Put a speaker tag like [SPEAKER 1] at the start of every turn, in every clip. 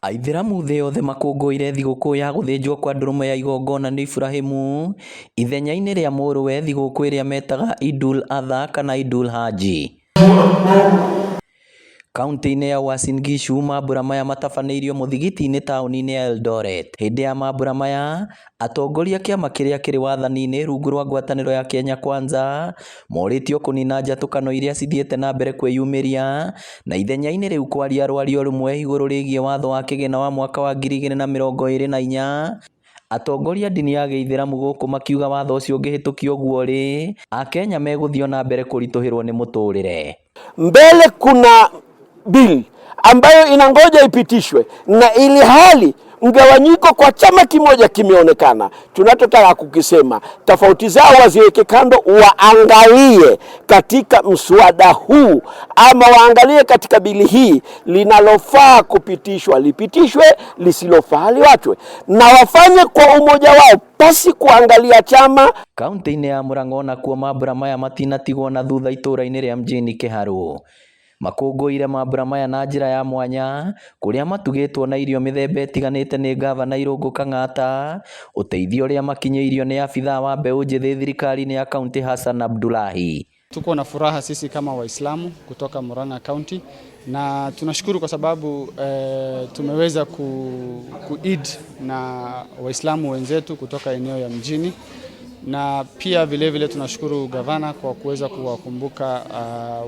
[SPEAKER 1] Aithĩramu thĩ yothe makũngũĩire thigũkũ ya gũthĩnjwo kwa ndũrũme ya igongona nĩ Ibrahimu ithenya-inĩ rĩa mũrũwe thigũkũ ĩrĩa metaga Idul Adha kana Idul Haji. Kaunti-inĩ ya Uasin Gishu mambura maya matabanĩirio mũthigiti-inĩ taũni-inĩ ya Eldoret. Hĩndĩ ya mambura maya atongoria kĩama kĩrĩa kĩrĩ wathani-inĩ rungu rwa ngwatanĩro ya Kenya Kwanza morĩtio kũnina njatũkano iria cithiĩte na mbere kwĩyumĩria na ithenya-inĩ rĩu kwaria rwario rũmwe igũrũ rĩgiĩ watho wa kĩgĩna wa mwaka wa 2024. Atongoria ndini ya Gĩithĩramu gũkũ makiuga watho ũcio ũngĩhĩtũkio guo-rĩ, Akenya megũthiĩ na mbere kũritũhĩrwo nĩ mũtũrĩre.
[SPEAKER 2] Mbele kuna bill ambayo inangoja ipitishwe, na ili hali mgawanyiko kwa chama kimoja kimeonekana. Tunatotaka kukisema tofauti zao waziweke kando, waangalie katika mswada huu ama waangalie katika bili hii linalofaa kupitishwa lipitishwe, lisilofaa liwachwe, na wafanye kwa umoja wao pasi kuangalia chama.
[SPEAKER 1] Kaunti-inĩ ya Murang'a nakuo mambura maya matinatigwo na thutha itũra-inĩ rĩa mjini Kĩharũ. Makũngũĩire mambura maya na njĩra ya mwanya kũrĩa matugĩtwo na irio mĩthemba ĩtiganĩte nĩ gavana Irũngũ Kang'ata, ũteithio ũrĩa makinyĩirio nĩ afithaa wa mbeũ njĩthĩ thirikari-inĩ ya kaunti Hassan Abdullahi.
[SPEAKER 3] Tuko na furaha sisi kama Waislamu kutoka Murang'a County, na tunashukuru kwa sababu tumeweza kuid na Waislamu wenzetu kutoka eneo ya mjini, na pia vile tunashukuru gavana kwa kuweza kuwakumbuka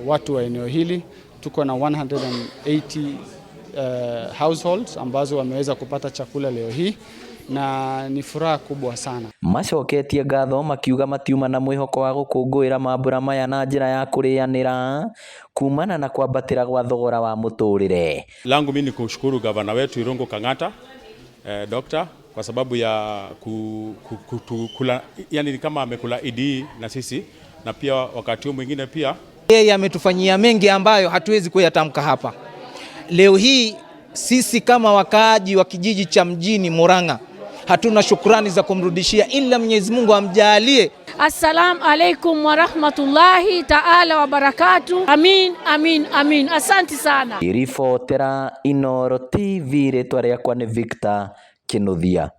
[SPEAKER 3] watu wa eneo hili. Tuko na 180 households ambazo wameweza kupata chakula leo hii, na ni furaha kubwa sana.
[SPEAKER 1] Macoketie ngatho makiuga matiuma na mwĩhoko wa gũkũngũĩra mambura maya na njĩra ya kũrĩanĩra kumana na kwambatĩra gwa thogora wa mũtũrĩre.
[SPEAKER 4] Langu mimi ni kushukuru gavana wetu Irũngũ Kang'ata Dr. kwa sababu ya kula, yani kama amekula idi na sisi, na pia wakati mwingine pia
[SPEAKER 5] yeye ametufanyia mengi ambayo hatuwezi kuyatamka hapa. Leo hii sisi kama wakaaji wa kijiji cha mjini Murang'a hatuna shukrani za kumrudishia ila Mwenyezi Mungu amjalie.
[SPEAKER 6] Assalamu alaikum wa rahmatullahi ta'ala wa barakatuh. Amin, amin, amin. Asante sana.
[SPEAKER 1] Iribotera Inooro TV, rĩtwa rĩakwa nĩ Victor Kinuthia.